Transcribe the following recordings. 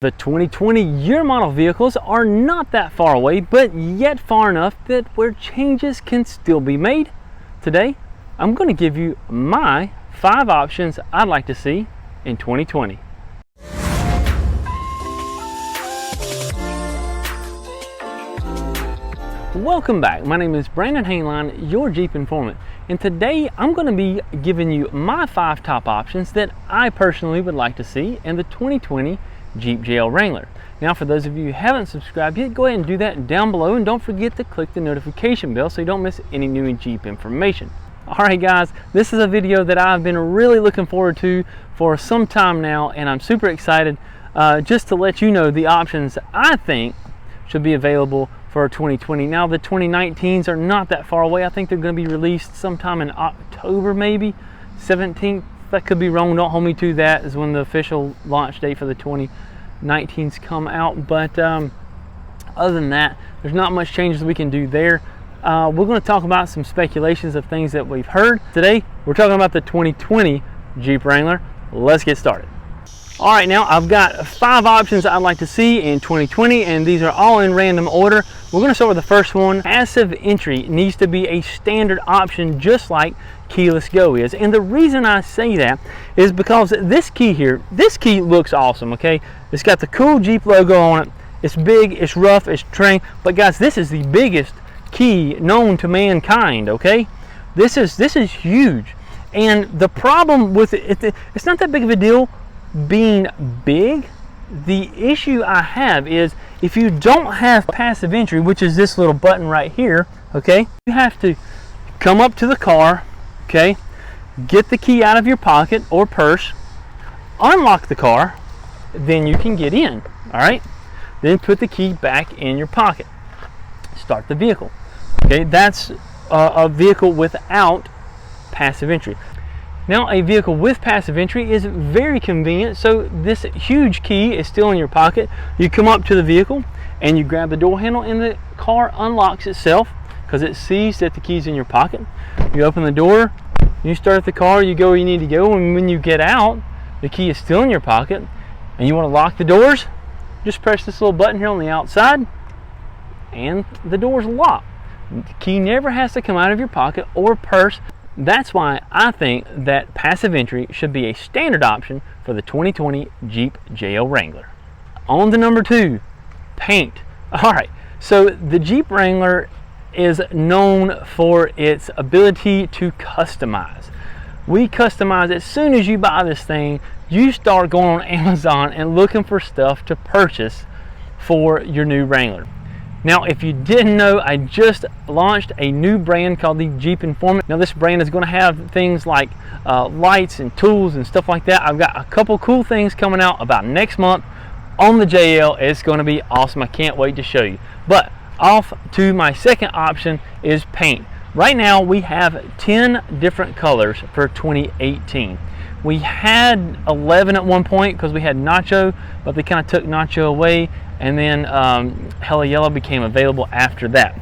The 2020 year model vehicles are not that far away, but yet far enough that where changes can still be made. Today, I'm going to give you my 5 options I'd like to see in 2020. Welcome back. My name is Brandon Hainline, your Jeep informant, and today I'm going to be giving you my 5 top options that I personally would like to see in the 2020 Jeep JL Wrangler. Now, for those of you who haven't subscribed yet, go ahead and do that down below, and don't forget to click the notification bell so you don't miss any new Jeep information. Alright guys, this is a video that I've been really looking forward to for some time now, and I'm super excited just to let you know the options I think should be available for 2020. Now, the 2019s are not that far away. I think they're going to be released sometime in October, maybe 17th. That could be wrong, don't hold me to that, is when the official launch date for the 2019s come out. But other than that, there's not much changes we can do there. We're going to talk about some speculations of things that we've heard. Today, we're talking about the 2020 Jeep Wrangler. Let's get started. All right, now I've got 5 options I'd like to see in 2020, and these are all in random order. We're going to start with the first one. Passive entry needs to be a standard option, just like keyless go is. And the reason I say that is because this key here, this key looks awesome, okay? It's got the cool Jeep logo on it. It's big, it's rough, it's terrain. But guys, this is the biggest key known to mankind, okay? This is huge. And the problem with it, it's not that big of a deal being big. The issue I have is if you don't have passive entry, which is this little button right here, okay, you have to come up to the car, okay, get the key out of your pocket or purse, unlock the car, then you can get in. All right, then put the key back in your pocket, start the vehicle. Okay, that's a vehicle without passive entry. Now, a vehicle with passive entry is very convenient. So this huge key is still in your pocket. You come up to the vehicle and you grab the door handle, and the car unlocks itself because it sees that the key's in your pocket. You open the door, you start the car, you go where you need to go, and when you get out, the key is still in your pocket, and you want to lock the doors, just press this little button here on the outside, and the door's locked. The key never has to come out of your pocket or purse. That's why I think that passive entry should be a standard option for the 2020 Jeep JL Wrangler. On to number 2, paint. All right, so the Jeep Wrangler is known for its ability to customize. We customize. As soon as you buy this thing, you start going on Amazon and looking for stuff to purchase for your new Wrangler. Now, if you didn't know, I just launched a new brand called the JeepInformant. Now, this brand is going to have things like lights and tools and stuff like that. I've got a couple cool things coming out about next month on the JL. It's going to be awesome. I can't wait to show you. But off to my second option is paint. Right now, we have 10 different colors for 2018. We had 11 at one point because we had Nacho, but they kind of took Nacho away, and then Hella Yellow became available after that.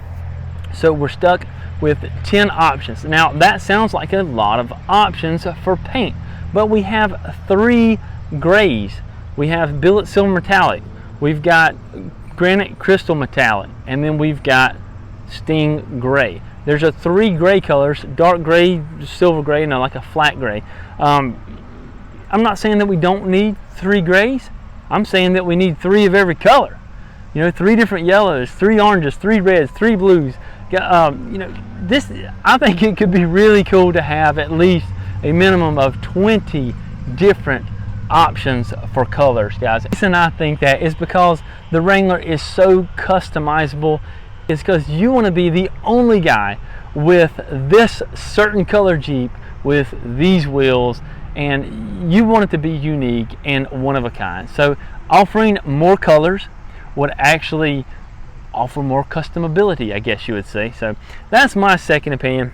So we're stuck with 10 options. Now, that sounds like a lot of options for paint, but we have 3 grays. We have billet silver metallic, we've got granite crystal metallic, and then we've got sting gray. There's 3 gray colors: dark gray, silver gray, and like a flat gray. I'm not saying that we don't need 3 grays. I'm saying that we need 3 of every color. You know, 3 different yellows, 3 oranges, 3 reds, 3 blues. You know, this, I think it could be really cool to have at least a minimum of 20 different options for colors, guys. The reason I think that is because the Wrangler is so customizable. It's because you want to be the only guy with this certain color Jeep with these wheels, and you want it to be unique and one of a kind. So offering more colors would actually offer more customability, I guess you would say. So that's my second opinion.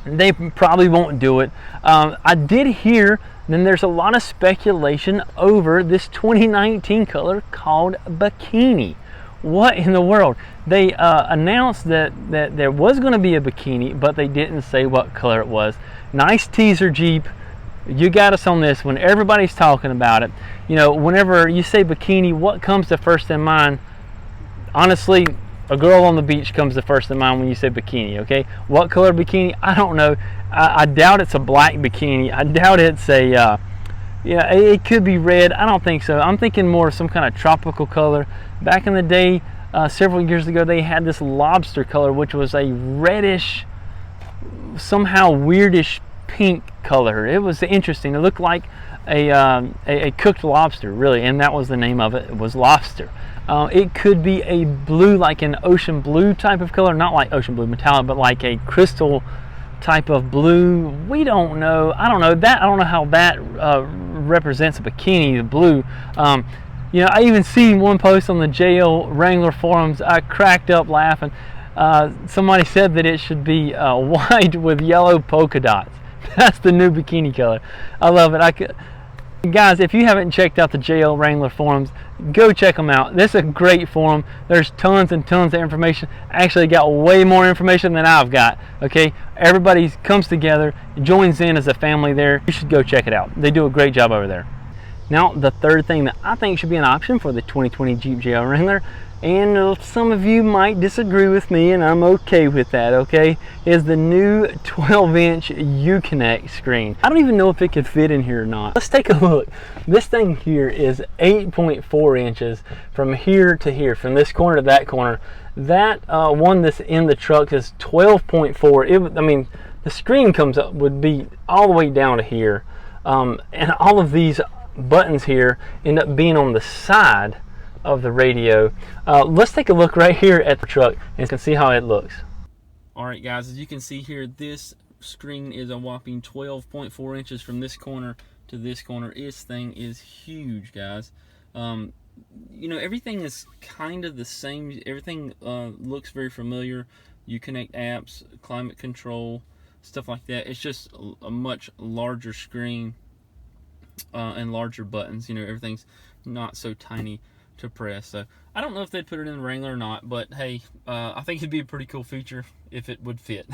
They probably won't do it. I did hear then there's a lot of speculation over this 2019 color called Bikini. What in the world? They announced that there was going to be a Bikini, but they didn't say what color it was. Nice teaser Jeep. you got us on this one. Everybody's talking about it. You know, whenever you say bikini, what comes to first in mind? Honestly, a girl on the beach comes to first in mind when you say bikini, okay? What color bikini? I don't know. I doubt it's a black bikini. I doubt it's a, yeah, it could be red. I don't think so. I'm thinking more of some kind of tropical color. Back in the day, several years ago, they had this lobster color, which was a reddish, somehow weirdish pink color. It was interesting. It looked like a cooked lobster, really, and that was the name of it. It was lobster. It could be a blue, like an ocean blue type of color, not like ocean blue metallic, but like a crystal type of blue. We don't know. I don't know that. I don't know how that represents a bikini, the blue. You know, I even seen one post on the JL Wrangler forums. I cracked up laughing. Somebody said that it should be white with yellow polka dots. That's the new bikini color. I love it. Guys, if you haven't checked out the JL Wrangler forums, go check them out. This is a great forum. There's tons and tons of information. Actually got way more information than I've got. Okay, everybody comes together, joins in as a family there. You should go check it out. They do a great job over there. Now, the third thing that I think should be an option for the 2020 Jeep JL Wrangler, and some of you might disagree with me, and I'm okay with that, okay, is the new 12-inch Uconnect screen. I don't even know if it could fit in here or not. Let's take a look. This thing here is 8.4 inches from here to here, from this corner to that corner. That one that's in the truck is 12.4. I mean, the screen comes up, would be all the way down to here. And all of these buttons here end up being on the side of the radio. Let's take a look right here at the truck and you can see how it looks. Alright guys, as you can see here, this screen is a whopping 12.4 inches from this corner to this corner. This thing is huge, guys. You know, everything is kind of the same. Everything looks very familiar. Uconnect apps, climate control, stuff like that. It's just a much larger screen and larger buttons. You know, everything's not so tiny to press. So I don't know if they'd put it in the Wrangler or not, but hey, I think it'd be a pretty cool feature if it would fit.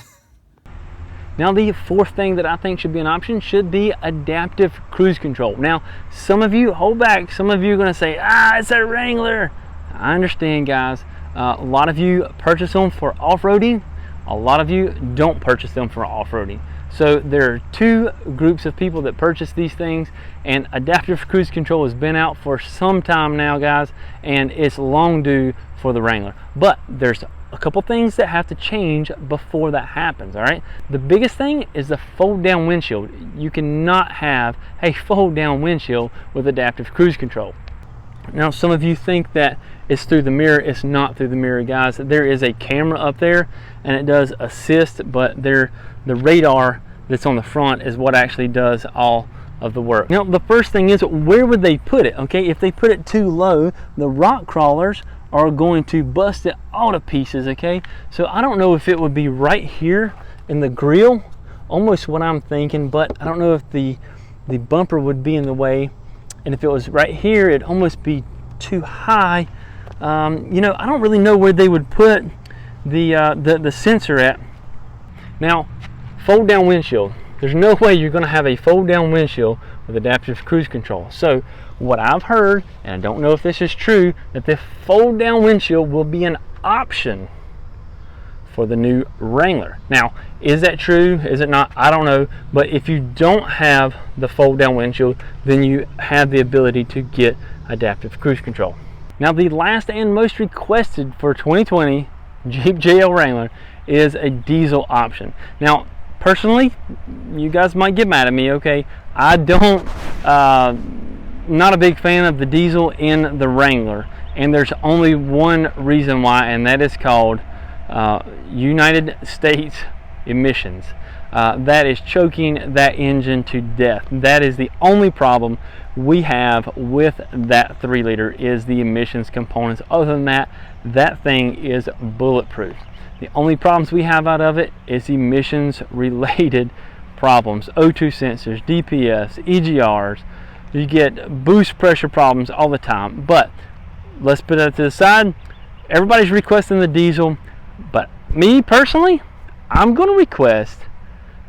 Now, the fourth thing that I think should be an option should be adaptive cruise control. Now, some of you, hold back, some of you are going to say, it's a Wrangler. I understand, guys. A lot of you purchase them for off-roading. A lot of you don't purchase them for off-roading. So there are two groups of people that purchase these things, and adaptive cruise control has been out for some time now, guys, and it's long due for the Wrangler. But there's a couple things that have to change before that happens. All right, the biggest thing is the fold down windshield. You cannot have a fold down windshield with adaptive cruise control. Now, some of you think that it's through the mirror. It's not through the mirror, guys. There is a camera up there and it does assist, but the radar that's on the front is what actually does all of the work. Now, the first thing is, where would they put it? Okay, if they put it too low, the rock crawlers are going to bust it all to pieces. Okay, so I don't know if it would be right here in the grill, almost what I'm thinking, but I don't know if the bumper would be in the way, and if it was right here, it'd almost be too high. You know, I don't really know where they would put the sensor at. Now, fold down windshield. There's no way you're going to have a fold down windshield with adaptive cruise control. So what I've heard, and I don't know if this is true, that the fold down windshield will be an option for the new Wrangler. Now, is that true? Is it not? I don't know. But if you don't have the fold down windshield, then you have the ability to get adaptive cruise control. Now, the last and most requested for 2020 Jeep JL Wrangler is a diesel option. Now, personally, you guys might get mad at me, okay? I don't, not a big fan of the diesel in the Wrangler, and there's only one reason why, and that is called United States emissions. That is choking that engine to death. That is the only problem we have with that 3-liter is the emissions components. Other than that, that thing is bulletproof. The only problems we have out of it is emissions related problems. O2 sensors, DPFs, EGRs. You get boost pressure problems all the time. But let's put that to the side. Everybody's requesting the diesel, but me personally, I'm going to request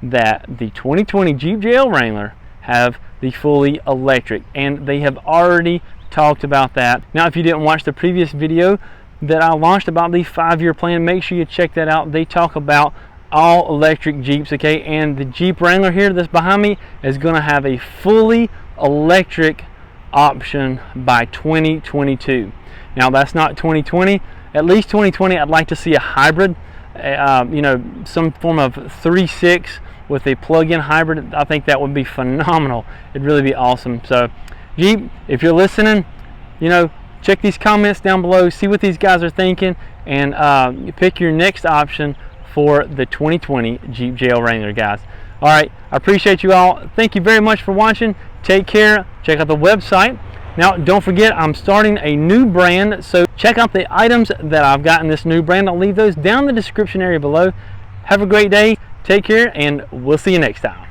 that the 2020 Jeep JL Wrangler have the fully electric, and they have already talked about that. Now, if you didn't watch the previous video that I launched about the 5-year plan, make sure you check that out. They talk about all electric Jeeps, okay? And the Jeep Wrangler here that's behind me is going to have a fully electric option by 2022. Now, that's not 2020. At least 2020, I'd like to see a hybrid, you know, some form of 3.6 with a plug-in hybrid. I think that would be phenomenal. It'd really be awesome. So, Jeep, if you're listening, you know, check these comments down below, see what these guys are thinking, and pick your next option for the 2020 Jeep JL Wrangler, guys. All right, I appreciate you all. Thank you very much for watching. Take care. Check out the website. Now, don't forget, I'm starting a new brand, so check out the items that I've got in this new brand. I'll leave those down in the description area below. Have a great day. Take care, and we'll see you next time.